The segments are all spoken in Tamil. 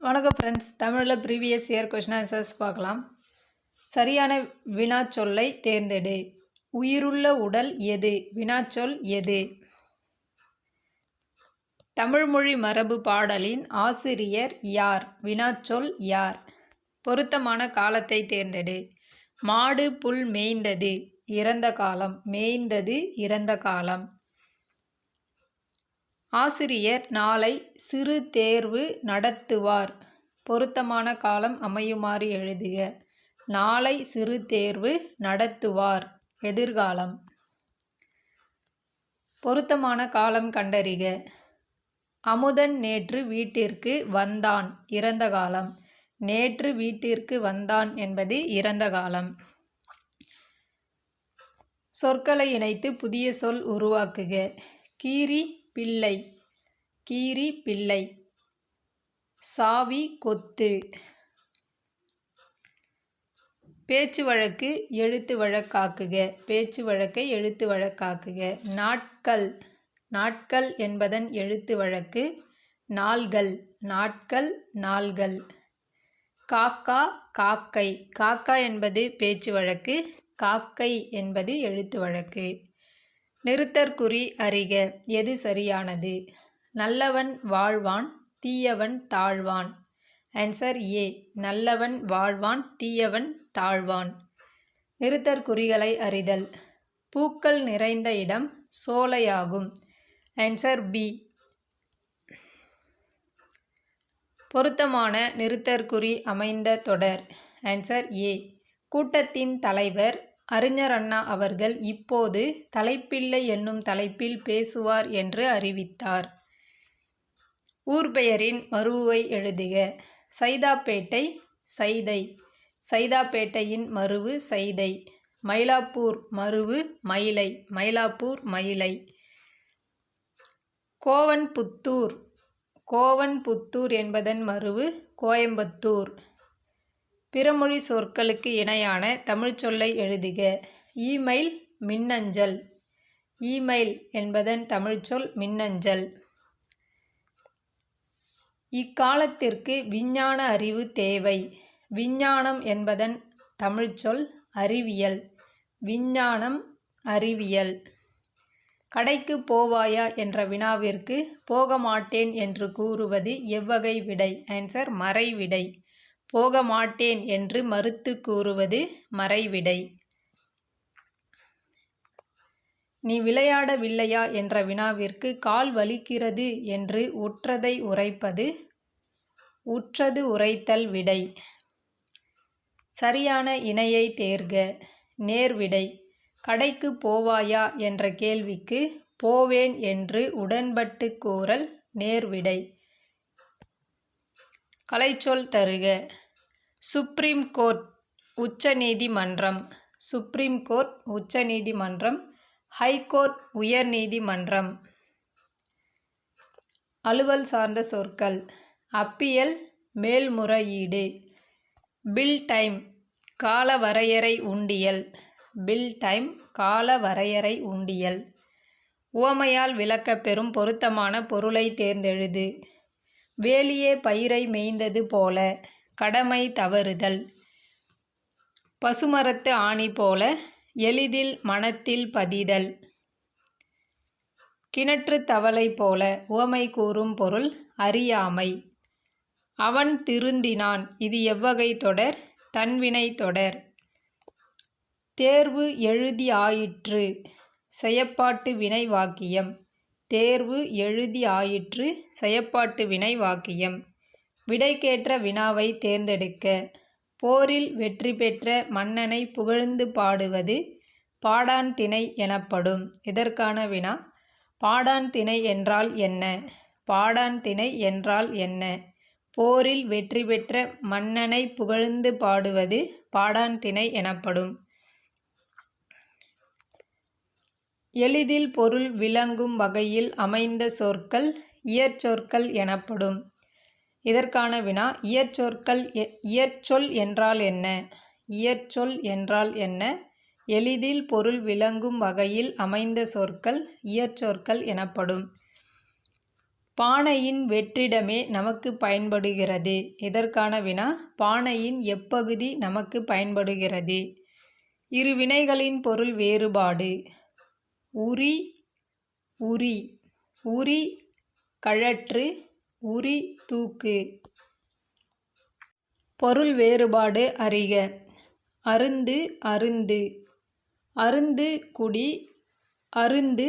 வணக்கம் ஃப்ரெண்ட்ஸ். தமிழில் ப்ரீவியஸ் இயர் கொஷின் ஆன்சர்ஸ் பார்க்கலாம். சரியான வினாச்சொல்லை தேர்ந்தெடு. உயிருள்ள உடல் எது? வினாச்சொல் எது? தமிழ்மொழி மரபு பாடலின் ஆசிரியர் யார்? வினாச்சொல் யார்? பொருத்தமான காலத்தை தேர்ந்தெடு. மாடு புல் மேய்ந்தது இறந்த காலம். மேய்ந்தது இறந்த காலம். ஆசிரியர் நாளை சிறு தேர்வு நடத்துவார். பொருத்தமான காலம் அமையுமாறு எழுதுக. நாளை சிறு தேர்வு நடத்துவார் எதிர்காலம். பொருத்தமான காலம் கண்டறிக. அமுதன் நேற்று வீட்டிற்கு வந்தான் இறந்த காலம். நேற்று வீட்டிற்கு வந்தான் என்பது இறந்த காலம். சொற்களை இணைத்து புதிய சொல் உருவாக்குக. கீரி பிள்ளை. கீரி பிள்ளை. சாவி கொத்து. பேச்சு வழக்கு எழுத்து வழக்காக்குக. பேச்சு வழக்கை எழுத்து வழக்காக்குக. நாட்கள். நாட்கள் என்பதன் எழுத்து வழக்கு நாள்கள். நாட்கள் நாள்கள். காக்கா காக்கை. காக்கா என்பது பேச்சு வழக்கு. காக்கை என்பது எழுத்து வழக்கு. நிறுத்தற்குறி அறிக. எது சரியானது? நல்லவன் வாழ்வான் தீயவன் தாழ்வான். Answer A. நல்லவன் வாழ்வான் தீயவன் தாழ்வான். நிறுத்தற்குறிகளை அறிதல். பூக்கள் நிறைந்த இடம் சோலையாகும். Answer B. பொருத்தமான நிறுத்தற்குறி அமைந்த தொடர். Answer A. கூட்டத்தின் தலைவர் அறிஞர் அண்ணா அவர்கள் இப்போது தலைப்பிள்ளை என்னும் தலைப்பில் பேசுவார் என்று அறிவித்தார். ஊர் பெயரின் மருவுவை எழுதுக. சைதாப்பேட்டை சைதை. சைதாப்பேட்டையின் மருவு சைதை. மயிலாப்பூர் மருவு மயிலை. மயிலாப்பூர் மயிலை. கோவன்புத்தூர். கோவன்புத்தூர் என்பதன் மருவு கோயம்புத்தூர். பிறமொழி சொற்களுக்கு இணையான தமிழ்ச் சொல்லை எழுதுக. இமெயில் மின்னஞ்சல். இமெயில் என்பதன் தமிழ்ச்சொல் மின்னஞ்சல். இக்காலத்திற்கு விஞ்ஞான அறிவு தேவை. விஞ்ஞானம் என்பதன் தமிழ்ச்சொல் அறிவியல். விஞ்ஞானம் அறிவியல். கடைக்கு போவாயா என்ற வினாவிற்கு போக மாட்டேன் என்று கூறுவது எவ்வகை விடை? ஆன்சர் மறைவிடை. போக மாட்டேன் என்று மறுத்து கூறுவது மறைவிடை. நீ விளையாடவில்லையா என்ற வினாவிற்கு கால் வலிக்கிறது என்று உற்றதை உரைப்பது உற்றது உரைத்தல் விடை. சரியான இணையை தேர்க. நேர்விடை. கடைக்கு போவாயா என்ற கேள்விக்கு போவேன் என்று உடன்பட்டு கூறல் நேர்விடை. கலைச்சொல் தருக. சுப்ரீம் கோர்ட் உச்ச நீதிமன்றம். சுப்ரீம் கோர்ட் உச்ச நீதிமன்றம். ஹைகோர்ட் உயர் நீதிமன்றம். அலுவல் சார்ந்த சொற்கள். அப்பீல் மேல்முறையீடு. பில் டைம் கால வரையறை உண்டியல். பில் டைம் கால வரையறை உண்டியல். உவமையால் விளக்கப் பெறும் பொருத்தமான பொருளை தேர்ந்தெழுது. வேலியே பயிரை மேய்ந்தது போல. கடமை தவறுதல். பசுமரத்து ஆணி போல எளிதில் மனத்தில் பதிதல். கிணற்று தவளை போல. உவமை கூறும் பொருள் அறியாமை. அவன் திருந்தினான். இது எவ்வகை தொடர்? தன்வினை தொடர். தேர்வு எழுதி ஆயிற்று. செயப்பாட்டு வினை வாக்கியம். தேர்வு எழுதி ஆயிற்று செயப்பாட்டு வினை வாக்கியம். விடைக்கேற்ற வினாவை தேர்ந்தெடுக்க. போரில் வெற்றி பெற்ற மன்னனை புகழ்ந்து பாடுவது பாடான் திணை எனப்படும். இதற்கான வினா பாடான் திணை என்றால் என்ன? பாடான் திணை என்றால் என்ன? போரில் வெற்றி பெற்ற மன்னனை புகழ்ந்து பாடுவது பாடான் திணை எனப்படும். எளிதில் பொருள் விளங்கும் வகையில் அமைந்த சொற்கள் இயற்சொற்கள் எனப்படும். இதற்கான வினா இயற்சொல் என்றால் என்ன? இயற்சொல் என்றால் என்ன? எளிதில் பொருள் விளங்கும் வகையில் அமைந்த சொற்கள் இயற்சொற்கள் எனப்படும். பானையின் வெற்றிடமே நமக்கு பயன்படுகிறது. இதற்கான வினா பானையின் எப்பகுதி நமக்கு பயன்படுகிறது. இரு வினைகளின் பொருள் வேறுபாடு. உரி உரி உரி கழற்று உரி தூக்கு. பொருள் வேறுபாடு அறிக. அருந்து அருந்து அருந்து குடி அருந்து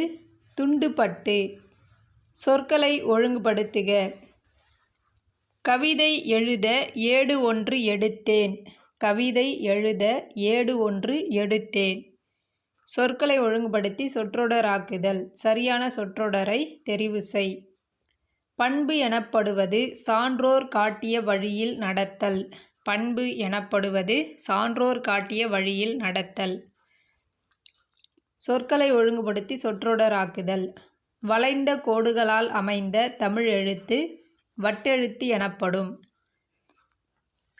துண்டுபட்டு. சொற்களை ஒழுங்குபடுத்துக. கவிதை எழுத ஏடு ஒன்று எடுத்தேன். கவிதை எழுத ஏடு ஒன்று எடுத்தேன். சொற்களை ஒழுங்குபடுத்தி சொற்றொடராக்குதல். சரியான சொற்றொடரை தெரிவு செய். பண்பு எனப்படுவது சான்றோர் காட்டிய வழியில் நடத்தல். பண்பு எனப்படுவது சான்றோர் காட்டிய வழியில் நடத்தல். சொற்களை ஒழுங்குபடுத்தி சொற்றொடராக்குதல். வளைந்த கோடுகளால் அமைந்த தமிழ் எழுத்து வட்டெழுத்து எனப்படும்.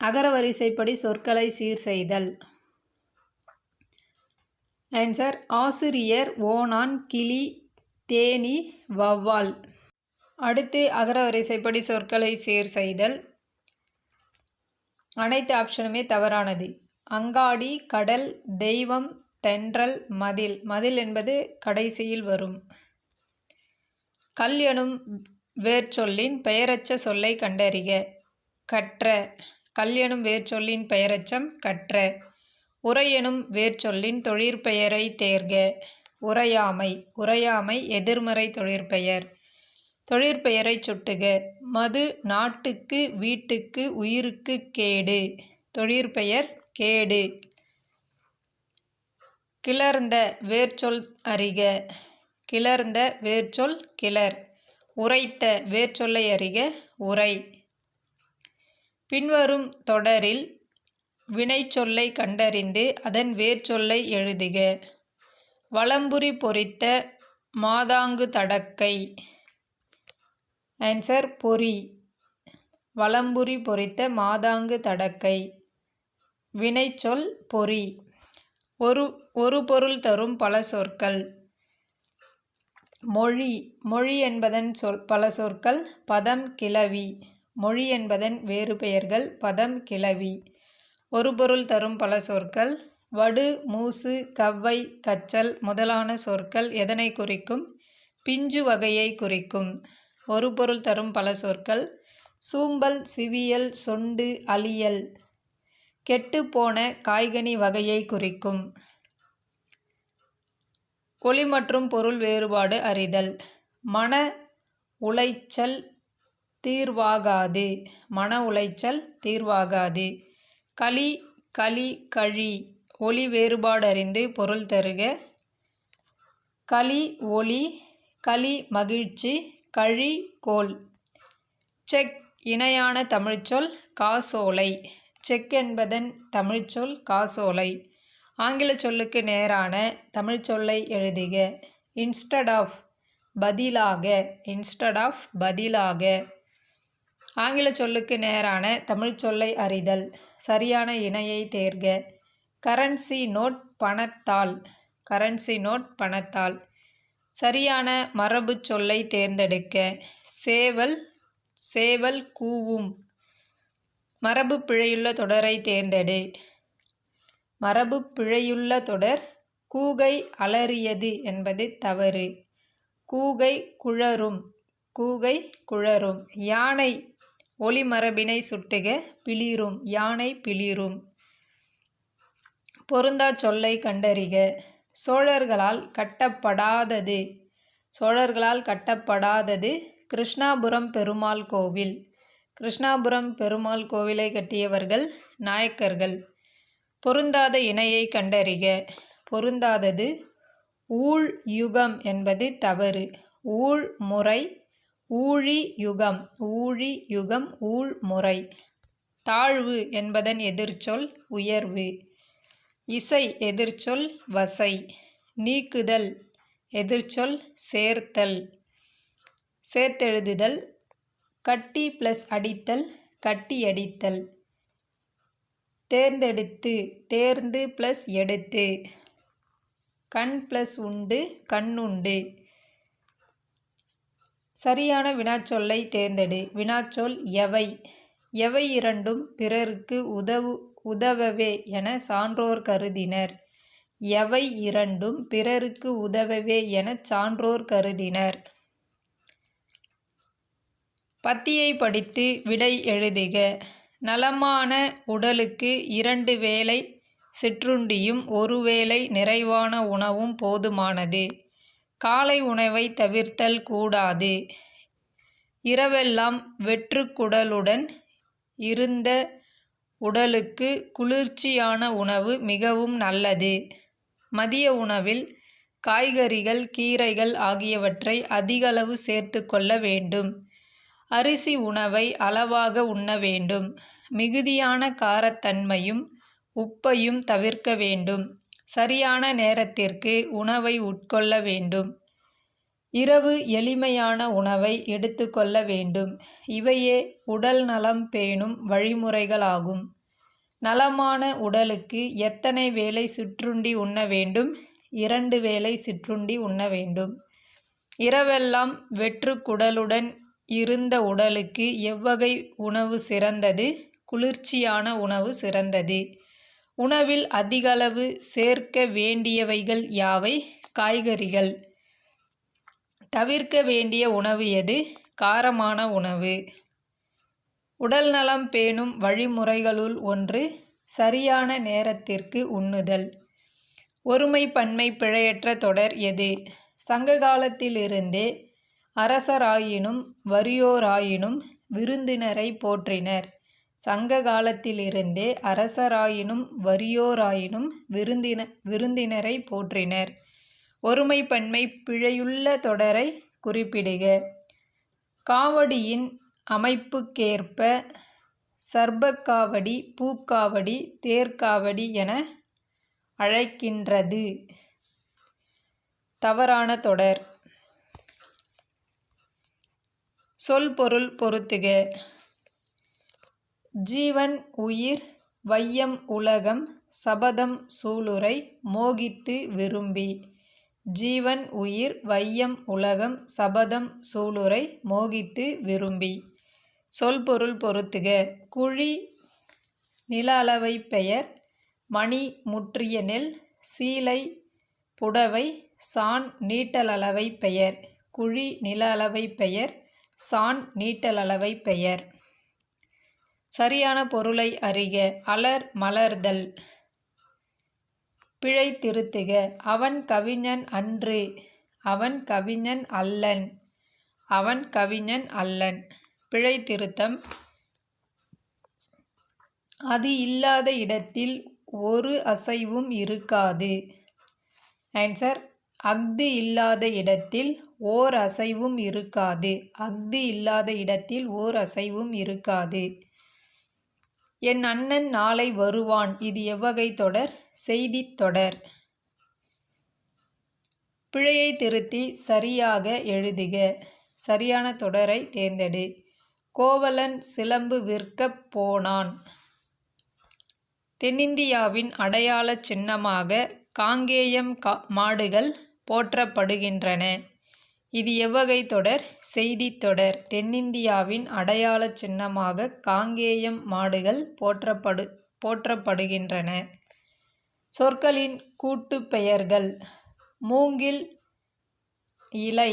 அகரவரிசைப்படி சொற்களை சீர் செய்தல். ஆன்சர் ஆசிரியர், ஓணான், கிளி, தேனீ, வௌவால். அடுத்து அகரவரிசைப்படி சொற்களை சீர் செய்தல். அனைத்து ஆப்ஷனுமே தவறானது. அங்காடி, கடல், தெய்வம், தென்றல், மதில். மதில் என்பது கடைசியில் வரும். கல் எனும் வேர்ச்சொல்லின் பெயரச்ச சொல்லை கண்டறிக. கற்ற. கல் எனும் வேர்ச்சொல்லின் பெயரச்சம் கற்ற. உரை எனும் வேர்ச்சொல்லின் தொழிற்பெயரை தேர்க. உரையாமை. உரையாமை எதிர்மறை தொழிற்பெயர். தொழிற்பெயரை சுட்டுக. மது நாட்டுக்கு வீட்டுக்கு உயிருக்கு கேடு. தொழிற்பெயர் கேடு. கிளர்ந்த வேர்ச்சொல் அறிக. கிளர்ந்த வேர்ச்சொல் கிளர். உரைத்த வேர்ச்சொல்லை அறிக. உரை. பின்வரும் தொடரில் வினைச்சொல்லை கண்டறிந்து அதன் வேர்ச்சொல்லை எழுதுக. வலம்புரி பொறித்த மாதாங்கு தடக்கை. ஆன்சர் பொறி. வலம்புரி பொறித்த மாதாங்கு தடக்கை. வினைச்சொல் பொறி. ஒரு பொருள் தரும் பல சொற்கள். மொழி. மொழி என்பதன் பல சொற்கள் பதம் கிளவி. மொழி என்பதன் வேறு பெயர்கள் பதம் கிளவி. ஒரு பொருள் தரும் பல சொற்கள் வடு, மூசு, கவ்வை, கச்சல் முதலான சொற்கள் எதனை குறிக்கும்? பிஞ்சு வகையை குறிக்கும். ஒரு பொருள் தரும் பல சொற்கள் சூம்பல், சிவியல், சொண்டு, அலியல் கெட்டுப்போன காய்கனி வகையை குறிக்கும். ஒலி மற்றும் பொருள் வேறுபாடு அறிதல். மன உளைச்சல் தீர்வாகாது. மன உளைச்சல் தீர்வாகாது. களி, களி, கழி. ஒலி வேறுபாடு அறிந்து பொருள் தருக. களி ஒலி, களி மகிழ்ச்சி, கழி கோல். செக் இணையான தமிழ்ச்சொல் காசோலை. செக் என்பதன் தமிழ்ச்சொல் காசோலை. ஆங்கில சொல்லுக்கு நேரான தமிழ்ச்சொல்லை எழுதுக. இன்ஸ்டட் ஆஃப் பதிலாக. இன்ஸ்டட் ஆஃப் பதிலாக. ஆங்கில சொல்லுக்கு நேரான தமிழ்ச்சொல்லை அறிதல். சரியான இணையை தேர்க. கரன்சி நோட் பணத்தாள். கரன்சி நோட் பணத்தாள். சரியான மரபு சொல்லை தேர்ந்தெடுக்க. சேவல், சேவல் கூவும். மரபு பிழையுள்ள தொடரை தேர்ந்தெடு. மரபு பிழையுள்ள தொடர் கூகை அலறியது என்பது தவறு. கூகை குழறும். கூகை குழறும். யானை ஒலி மரபினை சுட்டுக. பிளிரும். யானை பிளிரும். பொருந்தா சொல்லை கண்டறிக. சோழர்களால் கட்டப்படாதது. சோழர்களால் கட்டப்படாதது கிருஷ்ணாபுரம் பெருமாள் கோவில். கிருஷ்ணாபுரம் பெருமாள் கோவிலை கட்டியவர்கள் நாயக்கர்கள். பொருந்தாத இணையை கண்டறிக. பொருந்தாதது ஊழ் யுகம் என்பது தவறு. ஊழ் முறை ஊழி யுகம். ஊழி யுகம் ஊழ் முறை. தாழ்வு என்பதன் எதிர்ச்சொல் உயர்வு. இசை எதிர்ச்சொல் வசை. நீக்குதல் எதிர்ச்சொல் சேர்த்தல். சேர்த்தெழுதுதல் கட்டி ப்ளஸ் அடித்தல் கட்டியடித்தல். தேர்ந்தெடுத்து தேர்ந்து ப்ளஸ் எடுத்து. கண் ப்ளஸ் உண்டு கண்ணுண்டு. சரியான வினாச்சொல்லை தேர்ந்தெடு. வினாச்சொல் எவை? எவை இரண்டும் பிறருக்கு உதவவே என சான்றோர் கருதினர். எவை இரண்டும் பிறருக்கு உதவவே எனச் சான்றோர் கருதினர். பத்தியை படித்து விடை எழுதுக. நலமான உடலுக்கு 2 வேளை சிற்றுண்டியும் 1 வேளை நிறைவான உணவும் போதுமானது. காலை உணவை தவிர்த்தல் கூடாது. இரவெல்லாம் வெற்றுக்குடலுடன் இருந்த உடலுக்கு குளிர்ச்சியான உணவு மிகவும் நல்லது. மதிய உணவில் காய்கறிகள், கீரைகள் ஆகியவற்றை அதிகளவு சேர்த்து கொள்ள வேண்டும். அரிசி உணவை அளவாக உண்ண வேண்டும். மிகுதியான காரத்தன்மையும் உப்பையும் தவிர்க்க வேண்டும். சரியான நேரத்திற்கு உணவை உட்கொள்ள வேண்டும். இரவு எளிமையான உணவை எடுத்துக்கொள்ள வேண்டும். இவையே உடல் நலம் பேணும் வழிமுறைகளாகும். நலமான உடலுக்கு எத்தனை வேளை சிற்றுண்டி உண்ண வேண்டும்? 2 வேளை சிற்றுண்டி உண்ண வேண்டும். இரவெல்லாம் வெற்றுக்குடலுடன் இருந்த உடலுக்கு எவ்வகை உணவு சிறந்தது? குளிர்ச்சியான உணவு சிறந்தது. உணவில் அதிகளவு சேர்க்க வேண்டியவைகள் யாவை? காய்கறிகள். தவிர்க்க வேண்டிய உணவு எது? காரமான உணவு. உடல் நலம் பேணும் வழிமுறைகளுள் ஒன்று சரியான நேரத்திற்கு உண்ணுதல். ஒருமை பன்மை பிழையற்ற தொடர் எது? சங்க காலத்திலிருந்தே அரசராயினும் வறியோராயினும் விருந்தினரை போற்றினர். சங்க காலத்திலிருந்தே அரசராயினும் வறியோராயினும் விருந்தினரை போற்றினர். ஒருமை பன்மை பிழையுள்ள தொடரை குறிப்பிடுக. காவடியின் அமைப்புக்கேற்ப சர்ப்பக்காவடி, பூக்காவடி, தேர்க்காவடி என அழைக்கின்றது. தவறான தொடர். சொல் பொருள் பொருத்துக. ஜீவன் உயிர் வையம் உலகம் சபதம் சூளுரை மோகித்து விரும்பி. ஜீவன் உயிர் வையம் உலகம் சபதம் சூளுரை மோகித்து விரும்பி. சொல் பொருள் பொருத்துக. குழி நில அளவை பெயர். மணி முற்றிய நெல். சீலை புடவை சான் நீட்டலளவை பெயர். குழி நில அளவை பெயர். சான் நீட்டலளவை பெயர். சரியான பொருளை அறிக. அலர் மலர்தல். பிழை திருத்துக. அவன் கவிஞன் அன்று. அவன் கவிஞன் அல்லன். அவன் கவிஞன் அல்லன். பிழை திருத்தம். அது இல்லாத இடத்தில் ஒரு அசைவும் இருக்காது. ஆன்சர் அஃது இல்லாத இடத்தில் ஓர் அசைவும் இருக்காது. அஃது இல்லாத இடத்தில் ஓர் அசைவும் இருக்காது. என் அண்ணன் நாளை வருவான். இது எவ்வகை தொடர்? செய்தித் தொடர். பிழையை திருத்தி சரியாக எழுதுக. சரியான தொடரை தேர்ந்தெடு. கோவலன் சிலம்பு விற்கப் போனான். தென்னிந்தியாவின் அடையாள சின்னமாக காங்கேயம் மாடுகள் போற்றப்படுகின்றன. இது எவ்வகை தொடர்? செய்தித் தொடர். தென்னிந்தியாவின் அடையாள சின்னமாக காங்கேயம் மாடுகள் போற்றப்படுகின்றன. சொற்களின் கூட்டுப் பெயர்கள். மூங்கில் இலை.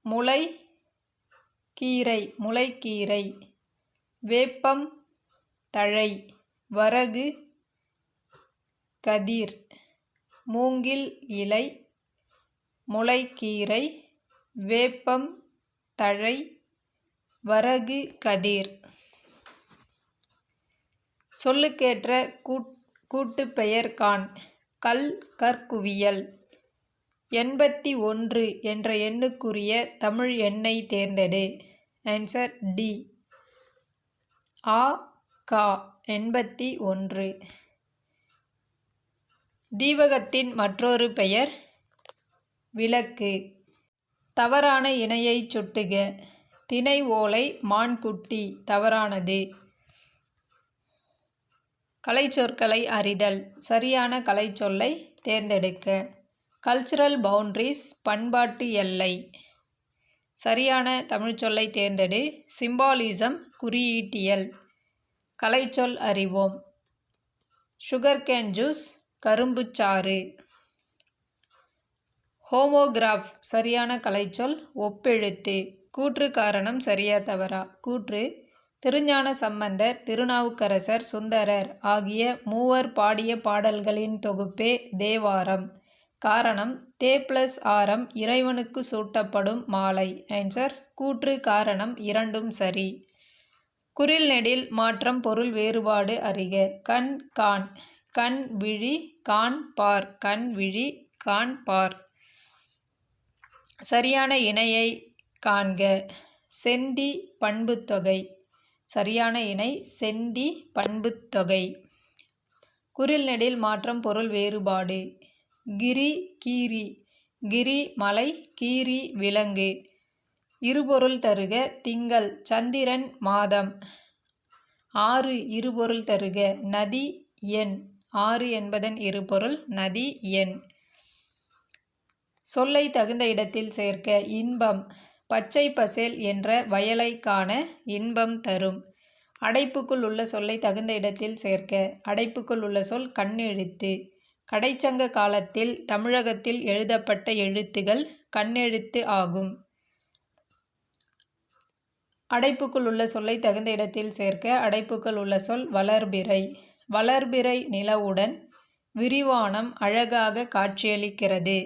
முளை கீரை முளைக்கீரை. வேப்பம் தழை. வரகு கதிர். மூங்கில் இலை, முளைக்கீரை, வேப்பம் தழை, வரகு கதிர். சொல்லுக்கேற்ற கூட்டுப்பெயர் காண். கல் கற்குவியல். 81 என்ற எண்ணுக்குரிய தமிழ் எண்ணை தேர்ந்தெடு. Answer D. ஆ கா 81. தீவகத்தின் மற்றொரு பெயர் விளக்கு. தவறான இணையை சுட்டுக. தினை ஓலை மான்குட்டி. தவறானது. கலைச்சொற்களை அறிதல். சரியான கலைச்சொல்லை தேர்ந்தெடுக்க. கல்ச்சுரல் பவுண்டரிஸ் பண்பாட்டு எல்லை. சரியான தமிழ்ச்சொல்லை தேர்ந்தெடு. சிம்பாலிசம் குறியீட்டியல். கலைச்சொல் அறிவோம். Sugarcane juice கரும்புச்சாறு. ஹோமோகிராஃப் சரியான கலைச்சொல் ஒப்பெழுத்து. கூற்று காரணம் சரியா தவறா? கூற்று: திருஞான சம்பந்தர், திருநாவுக்கரசர், சுந்தரர் ஆகிய மூவர் பாடிய பாடல்களின் தொகுப்பே தேவாரம். காரணம்: தே + ஆரம் இறைவனுக்கு சூட்டப்படும் மாலை. ஆன்சர்: கூற்று காரணம் இரண்டும் சரி. குறில் நெடில் மாற்றம் பொருள் வேறுபாடு அறிக. கண் கான். கண் விழி கான் பார். கண் விழி கான் பார். சரியான இணையை காண்க. செந்தி பண்புத்தொகை. சரியான இணை செந்தி பண்புத்தொகை. குறில் நெடில் மாற்றம் பொருள் வேறுபாடு. கிரி கீரி. கிரி மலை, கீரி விலங்கு. இருபொருள் தருக. திங்கள், சந்திரன், மாதம். ஆறு இருபொருள் தருக. நதி, எண். ஆறு என்பதன் இருபொருள் நதி, எண். சொல்லை தகுந்த இடத்தில் சேர்க்க. இன்பம். பச்சை பசேல் என்ற வயலை காண இன்பம் தரும். அடைப்புக்குள் உள்ள சொல்லை தகுந்த இடத்தில் சேர்க்க. அடைப்புக்குள் உள்ள சொல் கண்ணெழுத்து. கடைச்சங்க காலத்தில் தமிழகத்தில் எழுதப்பட்ட எழுத்துகள் கண்ணெழுத்து ஆகும். அடைப்புக்குள் உள்ள சொல்லை தகுந்த இடத்தில் சேர்க்க. அடைப்புக்குள் உள்ள சொல் வளர்பிறை. வளர்பிறை நிலவுடன் விரிவானம் அழகாக காட்சியளிக்கிறது.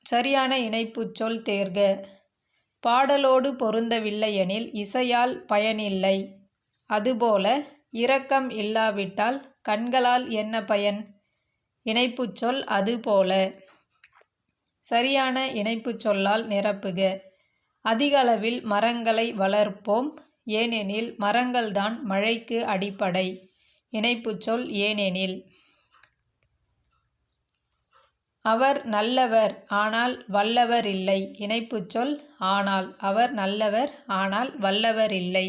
சரியான இணைப்புச் சொல் தேர்க. பாடலோடு பொருந்தவில்லை எனில் இசையால் பயனில்லை. அதுபோல இரக்கம் இல்லாவிட்டால் கண்களால் என்ன பயன்? இணைப்புச் சொல் அதுபோல. சரியான இணைப்புச் சொல்லால் நிரப்புக. அதிகளவில் மரங்களை வளர்ப்போம், ஏனெனில் மரங்கள்தான் மழைக்கு அடிப்படை. இணைப்புச் சொல் ஏனெனில். அவர் நல்லவர் ஆனால் வல்லவர் இல்லை. இணைப்புச் சொல் ஆனால். அவர் நல்லவர் ஆனால் வல்லவர் இல்லை.